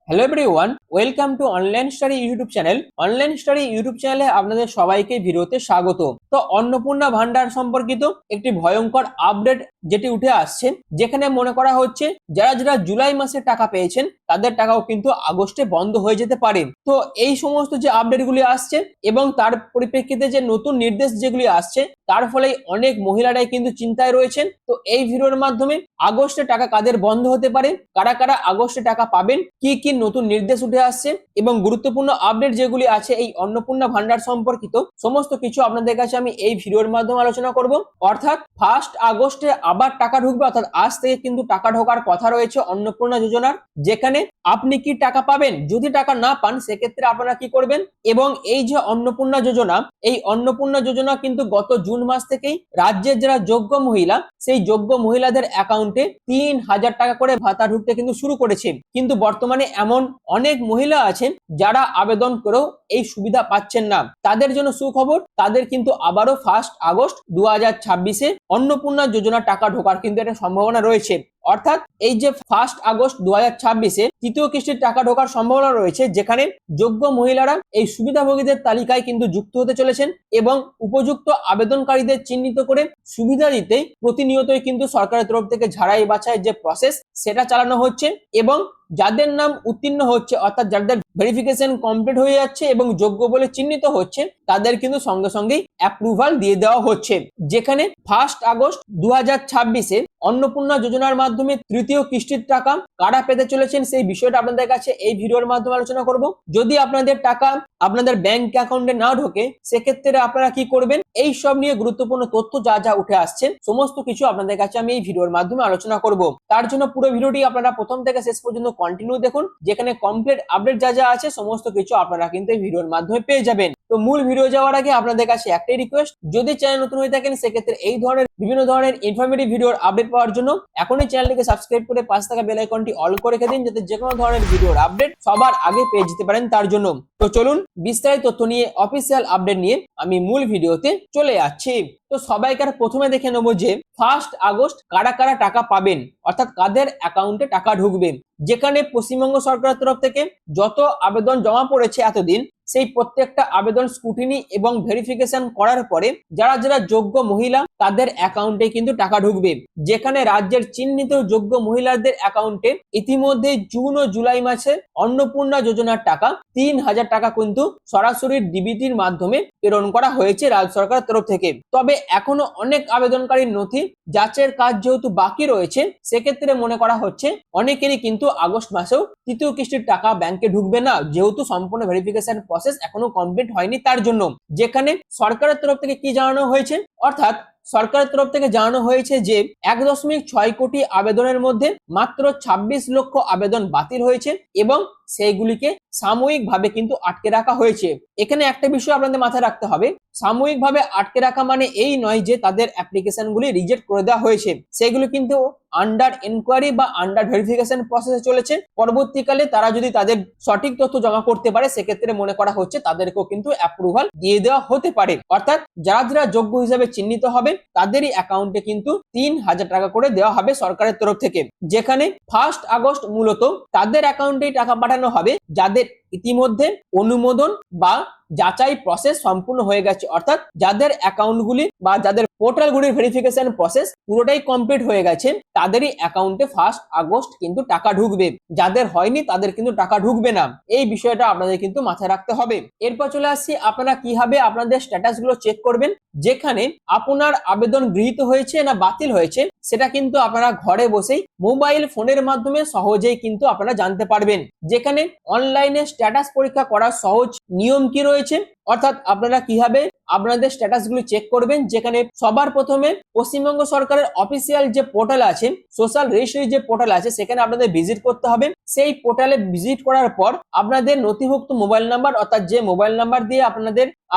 Hello everyone, welcome to online study YouTube channel. Online study YouTube চ্যানেলে আপনাদের সবাইকে ভিডিওতে স্বাগত। তো অন্নপূর্ণা ভান্ডার সম্পর্কিত একটি ভয়ঙ্কর আপডেট যেটি উঠে আসছে, যেখানে মনে করা হচ্ছে যারা যারা জুলাই মাসে টাকা পেয়েছেন তাদের টাকাও কিন্তু আগস্টে বন্ধ হয়ে যেতে পারে। তো এই সমস্ত যে আপডেটগুলি আসছে এবং তার পরিপ্রেক্ষিতে যে নতুন নির্দেশ যেগুলি আসছে, তার ফলে অনেক মহিলারাই কিন্তু চিন্তায় রয়েছেন। তো এই ভিডিওর মাধ্যমে আগস্টে টাকা কাদের বন্ধ হতে পারে, কারা কারা আগস্টে টাকা পাবেন, কি কি নতুন নির্দেশ উঠে আসছে এবং গুরুত্বপূর্ণ আপডেট যেগুলি আছে এই অন্নপূর্ণা ভান্ডার সম্পর্কিত সমস্ত কিছু আপনাদের কাছে আমি এই ভিডিওর মাধ্যমে আলোচনা করব। অর্থাৎ 1 আগস্টে আবার টাকা ঢুকবে, অর্থাৎ আজ থেকে কিন্তু টাকা ঢোকার কথা রয়েছে অন্নপূর্ণা যোজনার, যেখানে আপনি কি টাকা পাবেন, যদি টাকা না পান সেক্ষেত্রে আপনারা কি করবেন। এবং এই যে অন্নপূর্ণা যোজনা, এই অন্নপূর্ণা যোজনা কিন্তু গত জুন মাস থেকেই রাজ্যের যারা যোগ্য মহিলা, সেই যোগ্য মহিলাদের অ্যাকাউন্টে 3,000 টাকা করে ভাতা ঢুকতে কিন্তু শুরু করেছে। কিন্তু বর্তমানে এমন অনেক মহিলা আছেন যারা আবেদন করেও এই সুবিধা পাচ্ছেন না। তাদের জন্য সুখবর, তাদের কিন্তু আবারও 1 আগস্ট 2026-এ অন্নপূর্ণা যোজনা টাকা ঢোকার কিন্তু একটা সম্ভাবনা রয়েছে। অর্থাৎ এই যে 1 আগস্ট 2026-এ তৃতীয় কিস্তির টাকা ঢোকার সম্ভাবনা রয়েছে, যেখানে যোগ্য মহিলারা এই সুবিধাভোগীদের তালিকায় কিন্তু যুক্ত হতে চলেছেন এবং উপযুক্ত আবেদনকারীদের চিহ্নিত করে সুবিধা দিতে প্রতিনিয়তই কিন্তু সরকারের তরফ থেকে ঝাড়াই বাছাই যে প্রসেস সেটা চালানো হচ্ছে এবং যাদের নাম উত্তীর্ণ হচ্ছে, অর্থাৎ যাদের ভেরিফিকেশন কমপ্লিট হয়ে যাচ্ছে এবং যোগ্য বলে চিহ্নিত হচ্ছে, তাদের কিন্তু সঙ্গে সঙ্গেই অ্যাপ্রুভাল দিয়ে দেওয়া হচ্ছে। যেখানে 1 আগস্ট 2026-এ অন্নপূর্ণা যোজনার মাধ্যমে তৃতীয় কিস্তির টাকা কারা পেতে চলেছেন সেই বিষয়টা আপনাদের কাছে এই ভিডিওর মাধ্যমে আলোচনা করব। যদি আপনাদের টাকা আপনাদের ব্যাংক অ্যাকাউন্টে না ঢোকে সেক্ষেত্রে আপনারা কি করবেন, এই সব নিয়ে গুরুত্বপূর্ণ তথ্য যা যা উঠে আসছে সমস্ত কিছু আপনাদের কাছে আমি এই ভিডিওর মাধ্যমে আলোচনা করব। তার জন্য পুরো ভিডিওটি আপনারা প্রথম থেকে শেষ পর্যন্ত কন্টিনিউ দেখুন, যেখানে কমপ্লিট আপডেট যা যা আছে সমস্ত কিছু আপনারা কিন্তু এই ভিডিওর মাধ্যমে পেয়ে যাবেন। তো মূল ভিডিও যাওয়ার আগে আপনাদের কাছে একটাই রিকোয়েস্ট, যদি চ্যানেল নতুন হয়ে থাকেন সেক্ষেত্রে এই ধরনের বিভিন্ন ধরনের ইনফরমেটিভ ভিডিওর আপডেট পাওয়ার জন্য এখনই চ্যানেলটিকে সাবস্ক্রাইব করে পাশে থাকা বেল আইকনটি অল করে রেখে দিন, যাতে যে কোনো ধরনের ভিডিওর আপডেট সবার আগে পেয়ে যেতে পারেন তার জন্য। তো চলুন বিস্তারিত তথ্য নিয়ে, অফিসিয়াল আপডেট নিয়ে আমি মূল ভিডিওতে চলে যাচ্ছি। তো সবাইকার প্রথমে দেখে নেবো যে 1 আগস্ট কারা কারা টাকা পাবেন, অর্থাৎ কাদের অ্যাকাউন্টে টাকা ঢুকবে। যেখানে পশ্চিমবঙ্গ সরকারের তরফ থেকে যত আবেদন জমা পড়েছে এতদিন, সেই প্রত্যেকটা আবেদন স্ক্রুটিনি এবং ভেরিফিকেশন করার পরে যারা যারা যোগ্য মহিলা তাদের অ্যাকাউন্টে কিন্তু টাকা ঢুকবে। যেখানে রাজ্যের চিহ্নিত যোগ্য মহিলাদের অ্যাকাউন্টে ইতিমধ্যে জুন ও জুলাই মাসে অন্নপূর্ণা যোজনার টাকা 3,000 টাকা কিন্তু সরাসরি ডিবিটির মাধ্যমে প্রেরণ করা হয়েছে রাজ্য সরকারের তরফ থেকে। তবে এখনো অনেক আবেদনকারীর নথি যাচাইয়ের কাজ যেহেতু বাকি রয়েছে, সেক্ষেত্রে মনে করা হচ্ছে অনেকেরই কিন্তু আগস্ট মাসেও তৃতীয় কিস্তির টাকা ব্যাংকে ঢুকবে না, যেহেতু সম্পূর্ণ ভেরিফিকেশন প্রসেস এখনো কমপ্লিট হয়নি তার জন্য। যেখানে সরকারের তরফ থেকে কি জানানো হয়েছে, অর্থাৎ সরকারের তরফ থেকে জানানো হয়েছে যে 1.6 কোটি আবেদনের মধ্যে মাত্র 26 লক্ষ আবেদন বাতিল হয়েছে এবং সেইগুলিকে সাময়িকভাবে কিন্তু আটকে রাখা হয়েছে। এখানে একটা বিষয় আপনাদের মাথায় রাখতে হবে, সাময়িকভাবে আটকে রাখা মানে এই নয় যে তাদের অ্যাপ্লিকেশনগুলি রিজেক্ট করে দেওয়া হয়েছে, সেগুলো কিন্তু আন্ডার এনকোয়ারি বা আন্ডার ভেরিফিকেশন প্রসেসে চলেছে। পরবর্তীকালে তারা যদি তাদের সঠিক তথ্য জমা করতে পারে সেক্ষেত্রে মনে করা হচ্ছে তাদেরকেও কিন্তু অ্যাপ্রুভাল দিয়ে দেওয়া হতে পারে। অর্থাৎ যারা যারা যোগ্য হিসাবে চিহ্নিত হবে তাদেরই অ্যাকাউন্টে কিন্তু 3,000 টাকা করে দেওয়া হবে সরকারের তরফ থেকে। যেখানে 1 আগস্ট মূলত তাদের অ্যাকাউন্টেই টাকা পাঠানো হবে যাদের ইতিমধ্যে অনুমোদন বা যাচাই প্রসেস সম্পূর্ণ হয়ে গেছে, অর্থাৎ যাদের অ্যাকাউন্টগুলি বা যাদের পোর্টালগুলির ভেরিফিকেশন প্রসেস পুরোটাই কমপ্লিট হয়ে গেছে তাদেরই অ্যাকাউন্টে 1 আগস্ট কিন্তু টাকা ঢুকবে। যাদের হয়নি তাদের কিন্তু টাকা ঢুকবে না, এই বিষয়টা আপনাদের কিন্তু মাথায় রাখতে হবে। এরপর চলে আসছি আপনারা কিভাবে আপনাদের স্ট্যাটাস গুলো চেক করবেন। যেখানে আপনার আবেদন গৃহীত হয়েছে না বাতিল হয়েছে সেটা কিন্তু আপনারা ঘরে বসেই মোবাইল ফোনের মাধ্যমে সহজেই কিন্তু আপনারা জানতে পারবেন। যেখানে অনলাইনে স্ট্যাটাস পরীক্ষা করার সহজ নিয়ম কি রয়েছে, অর্থাৎ আপনারা কিভাবে আপনাদের স্ট্যাটাস গুলি চেক করবেন। যেখানে সবার প্রথমে পশ্চিমবঙ্গ সরকারের অফিসিয়াল যে পোর্টাল আছে, সোশ্যাল রেজিস্ট্রি যে পোর্টাল আছে, সেখানে আপনাদের ভিজিট করতে হবে। সেই পোর্টালে ভিজিট করার পর আপনাদের নথিভুক্ত মোবাইল নাম্বার, অর্থাৎ যে মোবাইল নাম্বার দিয়ে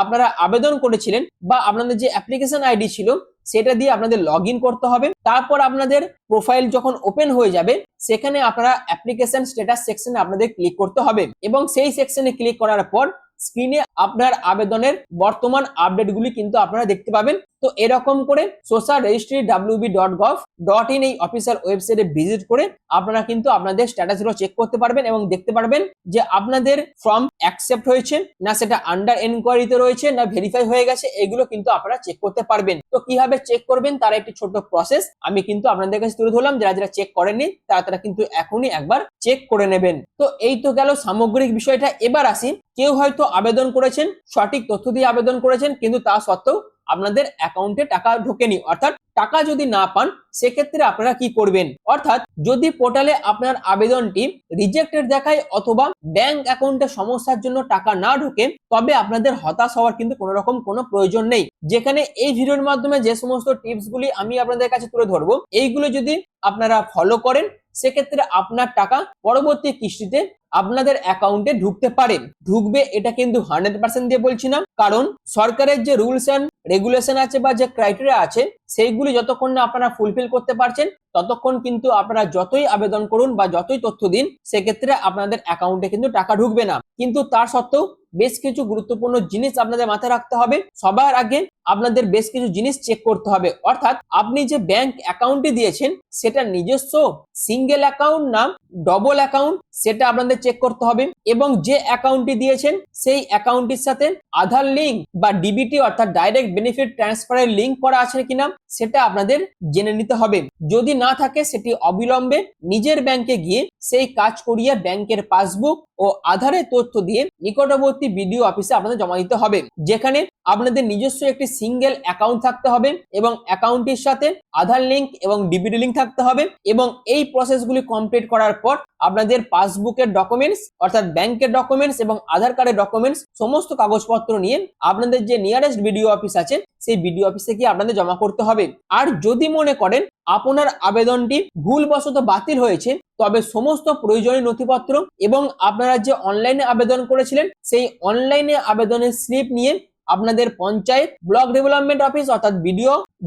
আপনারা আবেদন করেছিলেন বা আপনাদের যে অ্যাপ্লিকেশন আইডি ছিল সেটা দিয়ে আপনাদের লগ ইন করতে হবে। তারপর আপনাদের প্রোফাইল যখন ওপেন হয়ে যাবে সেখানে আপনারা অ্যাপ্লিকেশন স্ট্যাটাস সেকশনে আপনাদের ক্লিক করতে হবে এবং সেই সেকশনে ক্লিক করার পর স্ক্রিনে আপনার আবেদনের বর্তমান আপডেটগুলি কিন্তু আপনারা দেখতে পাবেন। তো এরকম করে social registry.wb.gov.in এই অফিসিয়াল ওয়েবসাইটে ভিজিট করে আপনারা কিন্তু আপনাদের স্ট্যাটাসগুলো চেক করতে পারবেন এবং দেখতে পারবেন যে আপনাদের ফর্ম অ্যাকসেপ্ট হয়েছে না, সেটা আন্ডার এনকোয়ারিতে রয়েছে না ভেরিফাই হয়ে গেছে, এগুলো কিন্তু আপনারা চেক করতে পারবেন। তো কিভাবে চেক করবেন তার একটি ছোট প্রসেস আমি কিন্তু আপনাদের কাছে তুলে ধরলাম। যারা যারা চেক করেননি তারা কিন্তু এখনই একবার চেক করে নেবেন। তো এই তো গেল সামগ্রিক বিষয়টা। এবার আসি, কেউ হয়তো আবেদন করেছেন, সঠিক তথ্য দিয়ে আবেদন করেছেন, কিন্তু তা সত্ত্বেও আপনাদের অ্যাকাউন্টে টাকা ঢোকেনি, অর্থাৎ টাকা যদি না পান সেক্ষেত্রে আপনারা কি করবেন। অর্থাৎ যদি পোর্টালে আপনার আবেদনটি রিজেক্টেড দেখায় অথবা ব্যাংক অ্যাকাউন্টে সমস্যার জন্য টাকা না ঢোকে, তবে আপনাদের হতাশ হওয়ার কিন্তু কোনো রকম কোনো প্রয়োজন নেই। যেখানে এই ভিডিওর মাধ্যমে যে সমস্ত টিপস গুলি আমি আপনাদের কাছে তুলে ধরবো, এইগুলো যদি আপনারা ফলো করেন সেক্ষেত্রে আপনার টাকা পরবর্তী কিস্তিতে আপনাদের অ্যাকাউন্টে ঢুকতে পারে। ঢুকবে এটা কিন্তু 100% দিয়ে বলছি না, কারণ সরকারের যে রুলস এন্ড রেগুলেশন আছে বা যে ক্রাইটেরিয়া আছে সেইগুলি যতক্ষণ না আপনারা ফুলফিল করতে পারছেন ততক্ষণ কিন্তু আপনারা যতই আবেদন করুন বা যতই তথ্য দিন সেক্ষেত্রে আপনাদের অ্যাকাউন্টে কিন্তু টাকা ঢুকবে না। কিন্তু তার সত্ত্বেও বেশ কিছু গুরুত্বপূর্ণ জিনিস আপনাদের মাথায় রাখতে হবে। সবার আগে আপনাদের বেশ কিছু জিনিস চেক করতে হবে, অর্থাৎ আপনি যে ব্যাংক অ্যাকাউন্টটি দিয়েছেন সেটা নিজস্ব সিঙ্গেল অ্যাকাউন্ট না ডবল অ্যাকাউন্ট সেটা আপনাদের চেক করতে হবে, এবং যে অ্যাকাউন্টটি দিয়েছেন সেই অ্যাকাউন্টটির সাথে আধার লিঙ্ক বা ডিবিটি অর্থাৎ ডাইরেক্ট বেনিফিট ট্রান্সফারের লিঙ্ক করা আছে কিনা সেটা আপনাদের জেনে নিতে হবে। যদি না থাকে সেটি অবিলম্বে নিজের ব্যাংকে গিয়ে সেই কাজ করিয়ে ব্যাংকের পাসবুক ও আধারের তথ্য দিয়ে নিকটবর্তী বিডিও অফিসে আপনাদের জমা দিতে হবে, যেখানে আপনাদের নিজস্ব একটি সিঙ্গেল অ্যাকাউন্ট থাকতে হবে এবং অ্যাকাউন্টের সাথে আধার লিঙ্ক এবং ডিবিটি লিঙ্ক থাকতে হবে। এবং এই প্রসেসগুলি কমপ্লিট করার পর আপনাদের পাসবুকের ডকুমেন্টস অর্থাৎ ব্যাংকের ডকুমেন্টস এবং আধার কার্ডের ডকুমেন্টস সমস্ত কাগজপত্র নিয়ে আপনাদের যে নিয়ারেস্ট বিডিও অফিস আছে সেই বিডিও অফিসে গিয়ে আপনাদের জমা করতে হবে। আর যদি মনে করেন আপনার আবেদনটি ভুলবশত বাতিল হয়েছে, তবে সমস্ত প্রয়োজনীয় নথিপত্র এবং আপনারা যে অনলাইনে আবেদন করেছিলেন সেই অনলাইনে আবেদনের স্লিপ নিয়ে আপনাদের পঞ্চায়েত ব্লক ডেভেলপমেন্ট অফিস অর্থাৎ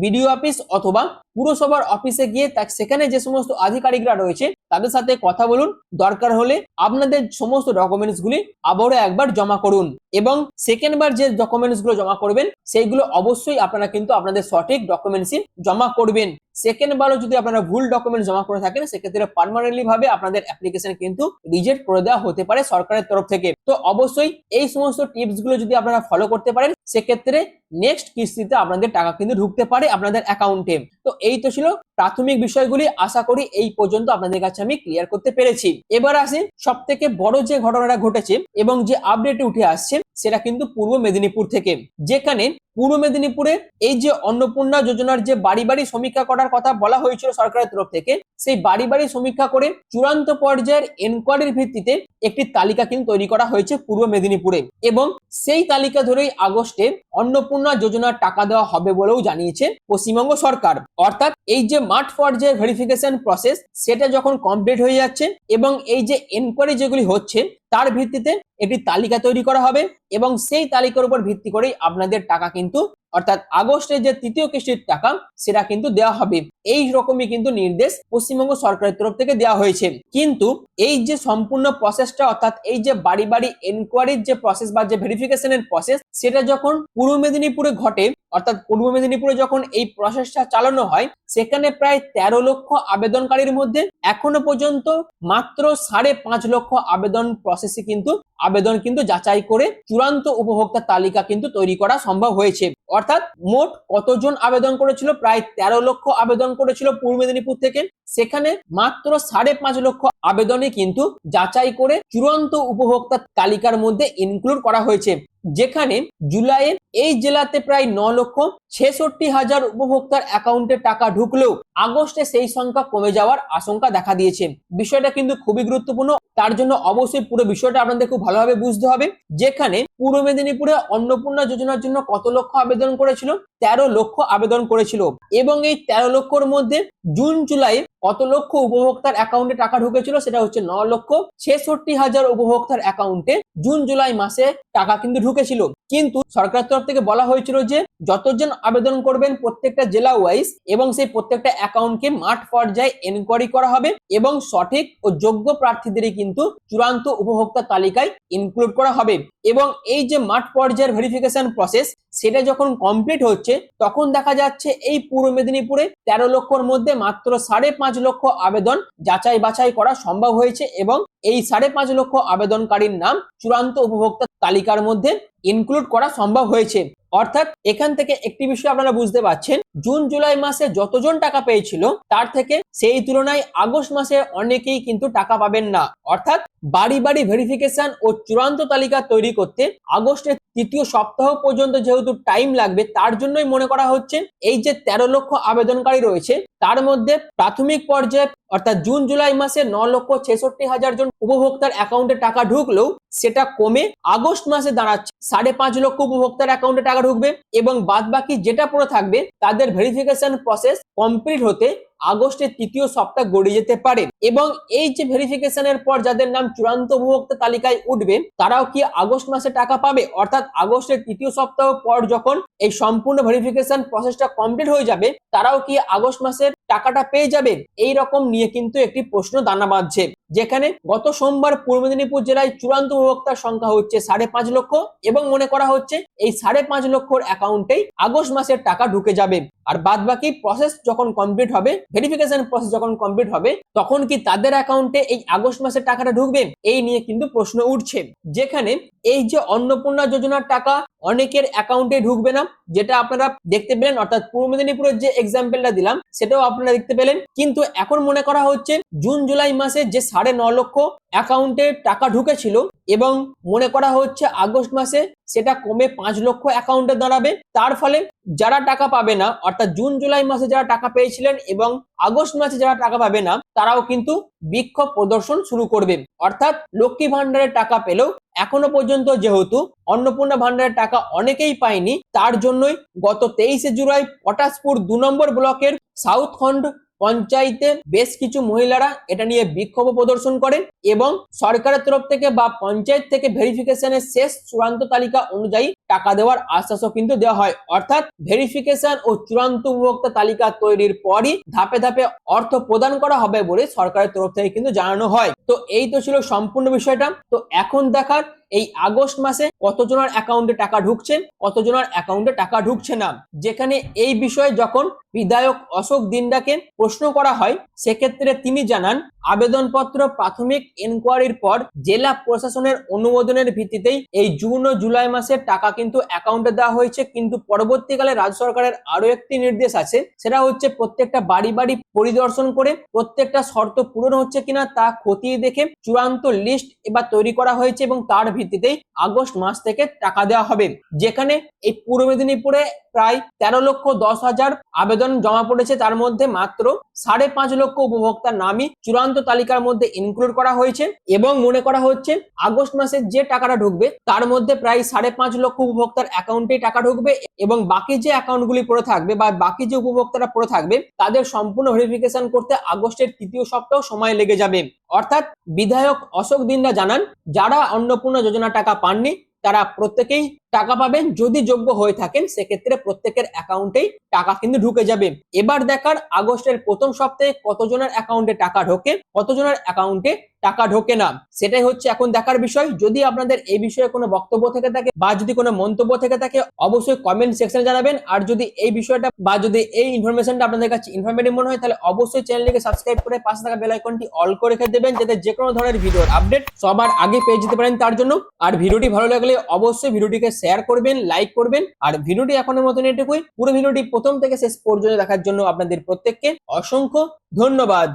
বিডিও অফিস অথবা পুরসভার অফিসে গিয়ে সেখানে যে সমস্ত আধিকারিকরা রয়েছে তাদের সাথে কথা বলুন। দরকার হলে আপনাদের সমস্ত ডকুমেন্টস গুলি আবারও একবার জমা করুন, এবং সেকেন্ড বার যে ডকুমেন্টস গুলো জমা করবেন সেইগুলো অবশ্যই আপনারা কিন্তু আপনাদের সঠিক ডকুমেন্টসই জমা করবেন। সেকেন্ড বারও যদি আপনারা ভুল ডকুমেন্ট জমা করে থাকেন সেক্ষেত্রে পার্মানেন্টলি ভাবে আপনাদের অ্যাপ্লিকেশন কিন্তু রিজেক্ট করে দেওয়া হতে পারে সরকারের তরফ থেকে। তো অবশ্যই এই সমস্ত টিপস গুলো যদি আপনারা ফলো করতে পারেন সেক্ষেত্রে নেক্সট কিস্তিতে আপনাদের টাকা কিন্তু ঢুকতে পারে আপনাদের অ্যাকাউন্টে। তো এই তো ছিল প্রাথমিক বিষয়গুলি, আশা করি এই পর্যন্ত আপনাদের কাছে আমি ক্লিয়ার করতে পেরেছি। এবার আসি সব থেকে বড় যে ঘটনাটা ঘটেছে এবং যে আপডেট উঠে আসছে সেটা কিন্তু পূর্ব মেদিনীপুর থেকে, যেখানে পূর্ব মেদিনীপুরে এই যে অন্নপূর্ণা যোজনার যে বাড়ি বাড়ি সমীক্ষা করার কথা বলা হয়েছিল সরকারের তরফ থেকে, সেই বাড়ি বাড়ি সমীক্ষা করে চূড়ান্ত পর্যায়ের এনকোয়ারির ভিত্তিতে একটি তালিকা কিন্তু তৈরি করা হয়েছে পূর্ব মেদিনীপুরে, এবং সেই তালিকা ধরেই আগস্টে অন্নপূর্ণা যোজনার টাকা দেওয়া হবে বলেও জানিয়েছে পশ্চিমবঙ্গ সরকার। অর্থাৎ এই যে মাঠ পর্যায়ে ভেরিফিকেশন প্রসেস সেটা যখন কমপ্লিট হয়ে যাচ্ছে এবং এই যে এনকোয়ারি যেগুলি হচ্ছে তার ভিত্তিতে একটি তালিকা তৈরি করা হবে, এবং সেই তালিকার উপর ভিত্তি করেই আপনাদের টাকা কিন্তু অর্থাৎ আগস্টের যে তৃতীয় কিস্তির টাকা সেটা কিন্তু দেওয়া হবে। এই রকমই কিন্তু নির্দেশ পশ্চিমবঙ্গ সরকারের তরফ থেকে দেওয়া হয়েছে। কিন্তু এই যে সম্পূর্ণ প্রসেসটা অর্থাৎ এই যে বাড়ি বাড়ি এনকোয়ারির যে প্রসেস বা যে ভেরিফিকেশনের প্রসেস সেটা যখন পূর্ব মেদিনীপুরে ঘটে, অর্থাৎ পূর্ব মেদিনীপুরে যখন এই প্রসেসটা চালানো হয় সেখানে প্রায় 13 লক্ষ আবেদনকারীর মধ্যে এখনো পর্যন্ত মাত্র 5.5 লক্ষ আবেদন প্রসেসে কিন্তু আবেদন কিন্তু যাচাই করে চূড়ান্ত উপভোক্তা তালিকা কিন্তু তৈরি করা সম্ভব হয়েছে। অর্থাৎ মোট কতজন আবেদন করেছিল, প্রায় 13 লক্ষ আবেদন করেছিল পূর্ব মেদিনীপুর থেকে, সেখানে মাত্র 5.5 লক্ষ আবেদনে কিন্তু যাচাই করে চূড়ান্ত উপভোক্তা তালিকার মধ্যে ইনক্লুড করা হয়েছে, যেখানে জুলাইয়ে এই জেলাতে প্রায় 9,66,000 উপভোক্তার অ্যাকাউন্টে টাকা ঢুকলেও আগস্টে সেই সংখ্যা কমে যাওয়ার আশঙ্কা দেখা দিয়েছে। বিষয়টা কিন্তু খুবই গুরুত্বপূর্ণ, তার জন্য অবশ্যই পুরো বিষয়টা আপনাদের খুব ভালোভাবে বুঝতে হবে। যেখানে পূর্ব মেদিনীপুরে অন্নপূর্ণা যোজনার জন্য কত লক্ষ আবেদন করেছিল, 13 লক্ষ আবেদন করেছিল, এবং এই 13 লক্ষর মধ্যে জুন জুলাই কত লক্ষ উপভোক্তার অ্যাকাউন্টে টাকা ঢুকেছিল সেটা হচ্ছে 9,66,000 উপভোক্তার অ্যাকাউন্টে জুন জুলাই মাসে টাকা কিন্তু ঢুকেছিল। কিন্তু সরকারের তরফ থেকে বলা হয়েছিল যে যতজন আবেদন করবেন প্রত্যেকটা জেলা ওয়াইজ এবং সেই প্রত্যেকটা অ্যাকাউন্টকে মাঠ পর্যায়ে এনকোয়ারি করা হবে এবং সঠিক ও যোগ্য প্রার্থীদেরই কিন্তু চূড়ান্ত উপভোক্তা তালিকায় ইনক্লুড করা হবে। এবং এই যে মাঠ পর্যায়ের ভেরিফিকেশন প্রসেস সেটা যখন কমপ্লিট হচ্ছে তখন দেখা যাচ্ছে এই পূর্ব মেদিনীপুরে 13 লক্ষর মধ্যে মাত্র 5.5 লক্ষ আবেদন যাচাই বাছাই করা সম্ভব হয়েছে এবং এই 5.5 লক্ষ আবেদনকারীর নাম চূড়ান্ত উপভোক্তা তালিকার মধ্যে ইনক্লুড করা সম্ভব হয়েছে। অর্থাৎ এখান থেকে একটি বিষয় আপনারা বুঝতে পারছেন, জুন জুলাই মাসে যতজন টাকা পেয়েছিল তার থেকে সেই তুলনায় আগস্ট মাসে অনেকেই কিন্তু টাকা পাবেন না। অর্থাৎ বাড়ি বাড়ি ভেরিফিকেশন ও চূড়ান্ত তালিকা তৈরি করতে আগস্টের তৃতীয় সপ্তাহ পর্যন্ত যেহেতু টাইম লাগবে, তার জন্যই মনে করা হচ্ছে এই যে 13 লক্ষ আবেদনকারী রয়েছে তার মধ্যে প্রাথমিক পর্যায়ে অর্থাৎ জুন জুলাই মাসে 9,66,000 জন উপভোক্তার অ্যাকাউন্টে টাকা ঢুকলেও সেটা কমে আগস্ট মাসে দাঁড়াচ্ছে 5.5 লক্ষ উপভোক্তার অ্যাকাউন্টে টাকা ঢুকবে এবং বাদ বাকি যেটা পড়ে থাকবে তাদের ভেরিফিকেশন প্রসেস কমপ্লিট হতে আগস্টের তৃতীয় সপ্তাহ গড়িয়ে যেতে পারে। এবং এই যে ভেরিফিকেশনের পর যাদের নাম চূড়ান্ত উপভোক্তা তালিকায় উঠবে তারাও কি আগস্ট মাসে টাকা পাবে? অর্থাৎ আগস্টের তৃতীয় সপ্তাহ পর যখন এই সম্পূর্ণ ভেরিফিকেশন প্রসেসটা কমপ্লিট হয়ে যাবে তারাও কি আগস্ট মাসের টাকাটা পেয়ে যাবে? এই রকম নিয়ে কিন্তু একটি প্রশ্ন দানা বাঁধছে, যেখানে গত সোমবার পূর্ব মেদিনীপুর জেলায় চূড়ান্ত উপভোক্তার সংখ্যা হচ্ছে 5.5 লক্ষ এবং মনে করা হচ্ছে এই 5.5 লক্ষর অ্যাকাউন্টেই আগস্ট মাসের টাকা ঢুকে যাবে। আর বাদ বাকি প্রসেস যখন কমপ্লিট হবে, ভেরিফিকেশন প্রসেস যখন কমপ্লিট হবে, তখন কি তাদের অ্যাকাউন্টে এই আগস্ট মাসের টাকাটা ঢুকবে? এই নিয়ে কিন্তু প্রশ্ন উঠছে, যেখানে এই যে অন্নপূর্ণা যোজনার টাকা অনেকের অ্যাকাউন্টে ঢুকবে না, যেটা আপনারা দেখতে পেলেন। অর্থাৎ পূর্ব মেদিনীপুরের যে এক্সাম্পলটা দিলাম সেটাও আপনারা দেখতে পেলেন। কিন্তু এখন মনে করা হচ্ছে জুন জুলাই মাসে যে 9.5 লক্ষ অ্যাকাউন্টে টাকা ঢুকেছিল এবং মনে করা হচ্ছে আগস্ট মাসে সেটা কমে 5 লক্ষ অ্যাকাউন্টে দাঁড়াবে। তার ফলে যারা টাকা পাবে না, অর্থাৎ জুন জুলাই মাসে যারা টাকা পেয়েছিলেন এবং আগস্ট মাসে যারা টাকা পাবে না, তারাও কিন্তু বিক্ষোভ প্রদর্শন শুরু করবে। অর্থাৎ লক্ষ্মী ভান্ডারের টাকা পেলেও এখনো পর্যন্ত যেহেতু অন্নপূর্ণা ভান্ডারের টাকা অনেকেই পায়নি, তার জন্যই গত 23শে জুলাই পটাশপুর 2 নম্বর ব্লকের সাউথ খন্ড পঞ্চায়েতে বেশ কিছু মহিলারা এটা নিয়ে বিক্ষোভ প্রদর্শন করেন এবং সরকারের তরফ থেকে বা পঞ্চায়েত থেকে ভেরিফিকেশনের শেষ চূড়ান্ত তালিকা অনুযায়ী টাকা দেওয়ার আশ্বাসও কিন্তু দেওয়া হয়। অর্থাৎ ভেরিফিকেশন ও চূড়ান্ত উপভোক্তা তালিকা তৈরির পরই ধাপে ধাপে অর্থ প্রদান করা হবে বলে সরকারের তরফ থেকে কিন্তু জানানো হয়। তো এই তো ছিল সম্পূর্ণ বিষয়টা। তো এখন দেখার এই আগস্ট মাসে কতজনের অ্যাকাউন্টে টাকা ঢুকছে, কতজনের অ্যাকাউন্টে টাকা ঢুকছে না। যেখানে এই বিষয়ে যখন বিধায়ক অশোক দিন্ডাকে প্রশ্ন করা হয়, সেক্ষেত্রে তিনি জানান আবেদনপত্র প্রাথমিক এনকোয়ারির পর জেলা প্রশাসনের অনুমোদনের ভিত্তিতেই এই জুন ও জুলাই মাসের টাকা কিন্তু অ্যাকাউন্টে দেওয়া হয়েছে। কিন্তু পরবর্তীকালে রাজ্য সরকারের আরো একটি নির্দেশ আছে, সেটা হচ্ছে প্রত্যেকটা বাড়ি বাড়ি পরিদর্শন করে প্রত্যেকটা শর্ত পূরণ হচ্ছে কিনা তা খতিয়ে দেখে চূড়ান্ত লিস্ট এবার তৈরি করা হয়েছে এবং তার ভিত্তিতেই আগস্ট মাস থেকে টাকা দেওয়া হবে। যেখানে এই পূর্ব মেদিনীপুরে প্রায় 13,10,000 আবেদন জমা পড়েছে, তার মধ্যে মাত্র 5.5 লক্ষ উপভোক্তার নামই চূড়ান্ত তালিকার মধ্যে ইনক্লুড করা হয়েছে এবং মনে করা হচ্ছে আগস্ট মাসে যে টাকাটা ঢুকবে তার মধ্যে প্রায় 5.5 লক্ষ উপভোক্তার অ্যাকাউন্টে টাকা ঢুকবে এবং বাকি যে অ্যাকাউন্টগুলি পড়ে থাকবে বা বাকি যে উপভোক্তারা পড়ে থাকবে তাদের সম্পূর্ণ ভেরিফিকেশন করতে আগস্টের তৃতীয় সপ্তাহ সময় লেগে যাবে। অর্থাৎ বিধায়ক অশোক দিন্ডা জানান যারা অন্নপূর্ণা যোজনা টাকা পাননি তারা প্রত্যেকেই টাকা পাবেন, যদি যোগ্য হয়ে থাকেন সেক্ষেত্রে প্রত্যেকের অ্যাকাউন্টেই টাকা কিন্তু ঢুকে যাবে। এবার দেখার আগস্টের প্রথম সপ্তাহে কতজনের অ্যাকাউন্টে টাকা ঢোকে, কতজনের অ্যাকাউন্টে টাকা ঢোকে না, সেটাই হচ্ছে এখন দেখার বিষয়। যদি আপনাদের এই বিষয়ে কোনো বক্তব্য থেকে থাকে বা যদি কোনো মন্তব্য থেকে থাকে অবশ্যই কমেন্ট সেকশনে জানাবেন। আর যদি এই বিষয়টা বা যদি এই ইনফরমেশনটা আপনাদের কাছে ইনফরমেটিভ মনে হয় তাহলে অবশ্যই চ্যানেলটিকে সাবস্ক্রাইব করে পাশে থাকা বেল আইকনটি অল করে রেখে দেবেন, যাতে যে কোনো ধরনের ভিডিওর আপডেট সবার আগে পেয়ে যেতে পারেন তার জন্য। আর ভিডিওটি ভালো লাগলে অবশ্যই ভিডিওটিকে শেয়ার করবেন, লাইক করবেন। আর ভিডিওটি এখনের মতন এটুকুই। পুরো ভিডিওটি প্রথম থেকে শেষ পর্যন্ত দেখার জন্য আপনাদের প্রত্যেককে অসংখ্য ধন্যবাদ।